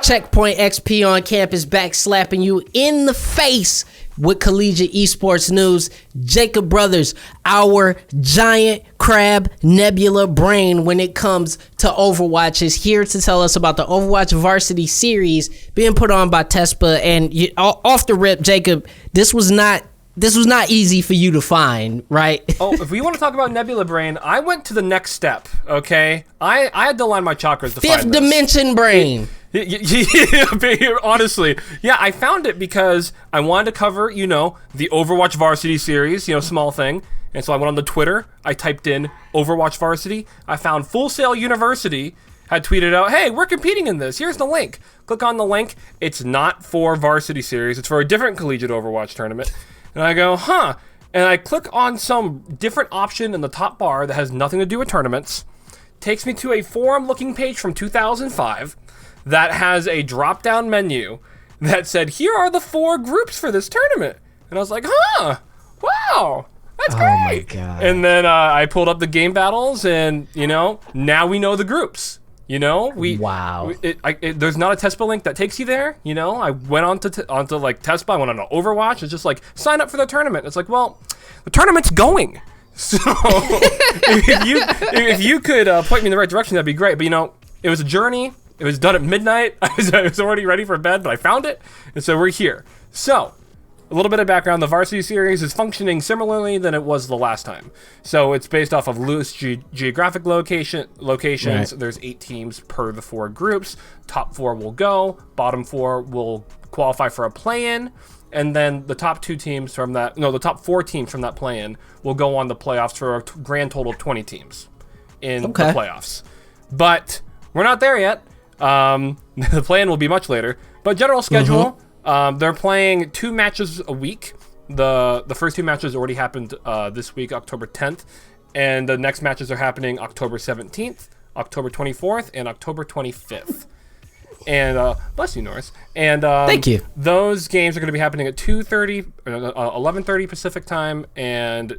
Checkpoint XP on campus, back slapping you in the face with collegiate esports news. Jacob Brothers, our giant crab nebula brain when it comes to Overwatch, is here to tell us about the Overwatch Varsity Series being put on by TESPA. And off the rip, Jacob, this was not easy for you to find, right? Oh, if we want to talk about Nebula Brain, I went to the next step, okay? I had to line my chakras to find Fifth this. dimension brain. Honestly, yeah, I found it because I wanted to cover, the Overwatch Varsity Series, small thing. And so I went on the Twitter, I typed in Overwatch Varsity, I found Full Sail University had tweeted out, hey, we're competing in this, here's the link. Click on the link, it's not for Varsity Series, it's for a different collegiate Overwatch tournament. And I go, huh, and I click on some different option in the top bar that has nothing to do with tournaments, takes me to a forum-looking page from 2005, that has a drop-down menu that said, here are the 4 groups for this tournament. And I was like, huh, wow, that's great. Oh my God. And then I pulled up the game battles and, now we know the groups. Wow. There's not a TESPA link that takes you there. I went onto TESPA, I went on to Overwatch. It's just like, sign up for the tournament. It's like, well, the tournament's going. So if you could point me in the right direction, that'd be great. But, it was a journey. It was done at midnight. I was already ready for bed, but I found it. And so we're here. So, a little bit of background. The Varsity Series is functioning similarly than it was the last time. So it's based off of loose geographic locations. Right. There's 8 teams per the 4 groups. Top 4 will go. Bottom 4 will qualify for a play-in. And then the top 4 teams from that play-in will go on the playoffs for a grand total of 20 teams in the playoffs. But we're not there yet. The play-in will be much later. But general schedule, they're playing 2 matches a week. The first 2 matches already happened this week, October 10th. And the next matches are happening October 17th, October 24th, and October 25th. And bless you, Norris. And thank you. Those games are going to be happening at 2:30, 11:30 Pacific time, and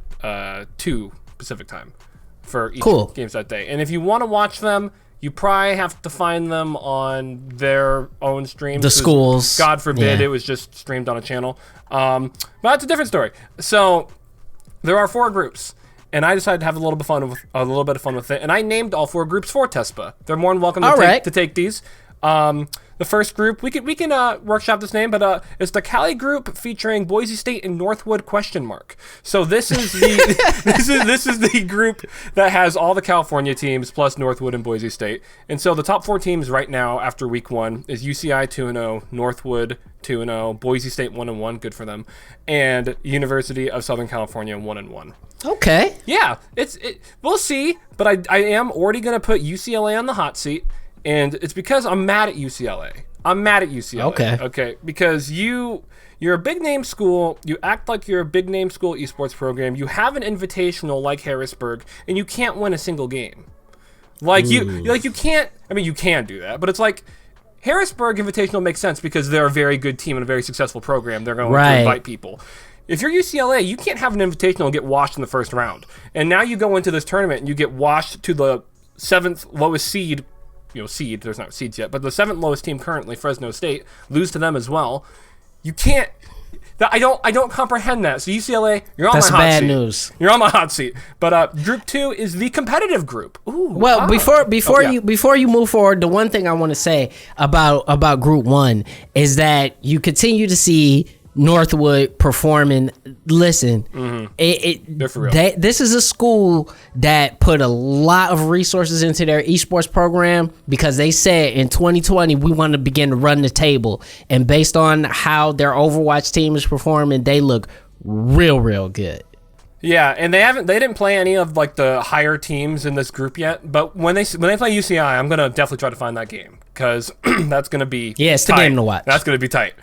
2 Pacific time for each games that day. And if you want to watch them, you probably have to find them on their own streams. The schools. God forbid it was just streamed on a channel. But that's a different story. So there are 4 groups. And I decided to have a little bit of fun with it. And I named all 4 groups for TESPA. They're more than welcome to take these. The first group, we can workshop this name, but it's the Cali group featuring Boise State and Northwood ? So this is the this is the group that has all the California teams plus Northwood and Boise State. And so the top 4 teams right now after week 1 is UCI 2-0, Northwood 2-0, Boise State 1-1, good for them, and University of Southern California 1-1. Okay. Yeah, we'll see, but I am already gonna put UCLA on the hot seat. And it's because I'm mad at UCLA. Okay. Because you're a big name school. You act like you're a big name school esports program. You have an invitational like Harrisburg, and you can't win a single game. You can't. I mean, you can do that, but it's like Harrisburg Invitational makes sense because they're a very good team and a very successful program. They're going to invite people. If you're UCLA, you can't have an invitational and get washed in the first round. And now you go into this tournament and you get washed to the 7th lowest seed. There's not seeds yet, but the 7th lowest team currently, Fresno State, lose to them as well. You can't. I don't comprehend that. So UCLA, you're on my hot seat. That's bad news. You're on my hot seat. But Group 2 is the competitive group. Ooh. Well, before you move forward, the one thing I want to say about Group 1 is that you continue to see Northwood performing. Listen, they're for real. This is a school that put a lot of resources into their esports program because they said in 2020 we want to begin to run the table, and based on how their Overwatch team is performing, they look real good. Yeah, and they didn't play any of like the higher teams in this group yet. But when they play UCI, I'm gonna definitely try to find that game because that's gonna be it's the game to watch. That's gonna be tight.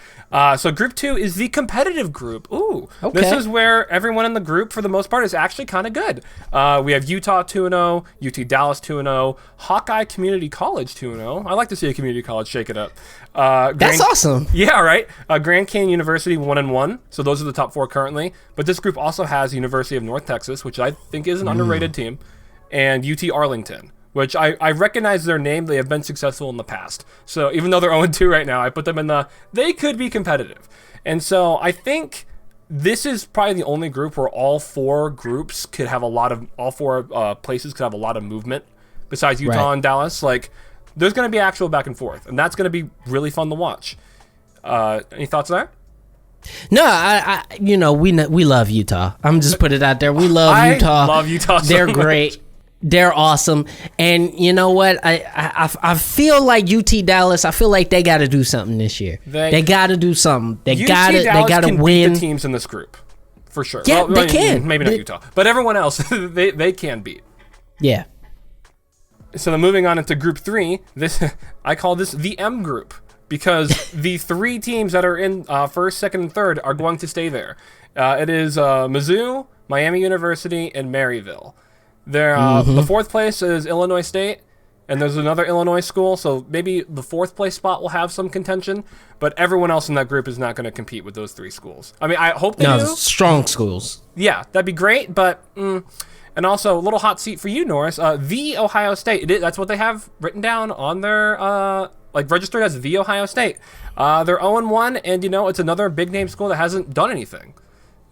So Group 2 is the competitive group. Ooh, this is where everyone in the group, for the most part, is actually kind of good. We have Utah 2-0, UT Dallas 2-0, Hawkeye Community College 2-0. I like to see a community college shake it up. That's awesome. Yeah, right. Grand Canyon University 1-1. So those are the top 4 currently. But this group also has University of North Texas, which I think is an underrated team, and UT Arlington, which I recognize their name. They have been successful in the past. So even though they're 0-2 right now, I put them in they could be competitive. And so I think this is probably the only group where all four places could have a lot of movement besides Utah and Dallas. Like, there's going to be actual back and forth, and that's going to be really fun to watch. Any thoughts there? No, I we love Utah. I'm just put it out there. We love Utah. I love Utah. They're great. They're awesome. And you know what? I feel like UT Dallas. I feel like they got to do something this year. They got to do something. They got to win. Beat the teams in this group for sure. Yeah, they can. Maybe not Utah, but everyone else they can beat. Yeah. So then moving on into Group 3, I call this the M group, because the three teams that are in first, second, and third are going to stay there. It is Mizzou, Miami University, and Maryville. The fourth place is Illinois State, and there's another Illinois school, so maybe the fourth place spot will have some contention, but everyone else in that group is not going to compete with those three schools. I mean, I hope they do. Strong schools. Yeah, that'd be great, but... And also, a little hot seat for you, Norris. The Ohio State. That's what they have written down on their, registered as the Ohio State. They're 0-1, and, it's another big-name school that hasn't done anything.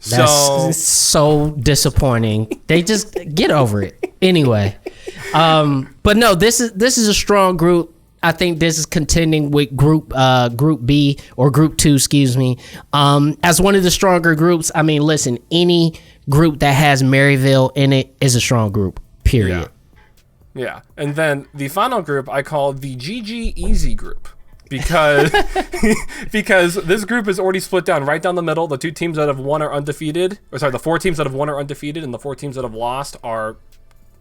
That's so disappointing. They just get over it. Anyway. But no, this is a strong group. I think this is contending with Group B, or Group 2, excuse me. As one of the stronger groups, I mean, listen, any group that has Maryville in it is a strong group, period. Yeah. And then the final group I call the GG Easy group, because because this group is already split down right down the middle. The two teams that have won are undefeated. The 4 teams that have won are undefeated, and the 4 teams that have lost are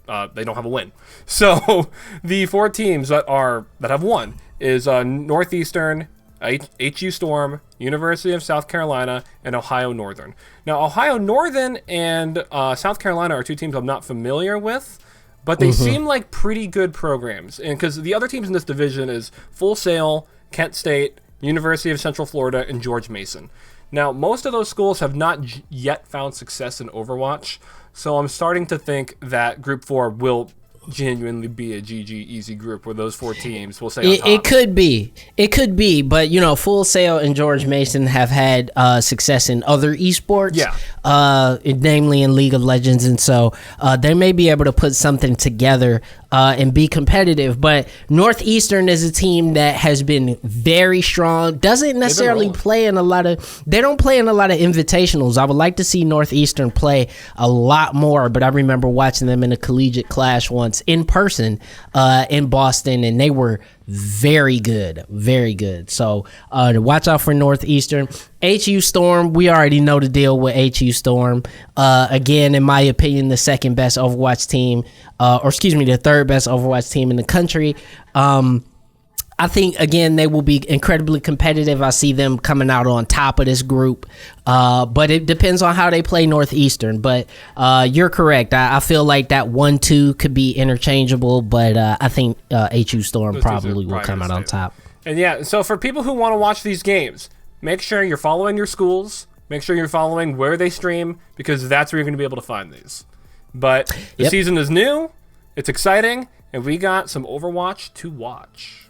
they don't have a win. So the 4 teams that have won is Northeastern, HU Storm, University of South Carolina, and Ohio Northern. Now, Ohio Northern and South Carolina are 2 teams I'm not familiar with, but they seem like pretty good programs. And because the other teams in this division is Full Sail, Kent State, University of Central Florida, and George Mason. Now, most of those schools have not yet found success in Overwatch, so I'm starting to think that Group 4 will genuinely be a GG Easy group where those 4 teams will say on top. It could be, but Full Sail and George Mason have had success in other esports, namely in League of Legends, and so they may be able to put something together and be competitive. But Northeastern is a team that has been very strong. Doesn't necessarily play in a lot of. They don't play in a lot of invitationals. I would like to see Northeastern play a lot more. But I remember watching them in a collegiate clash once in person in Boston, and they were very good, very good. So watch out for Northeastern. HU Storm, we already know the deal with HU Storm. Again, in my opinion, the second best Overwatch team, the third best Overwatch team in the country. I think, again, they will be incredibly competitive. I see them coming out on top of this group. But it depends on how they play Northeastern. But you're correct. I feel like that 1-2 could be interchangeable, but I think HU Storm probably will come out on top. And yeah, so for people who want to watch these games, make sure you're following your schools. Make sure you're following where they stream, because that's where you're going to be able to find these. But the season is new. It's exciting. And we got some Overwatch to watch.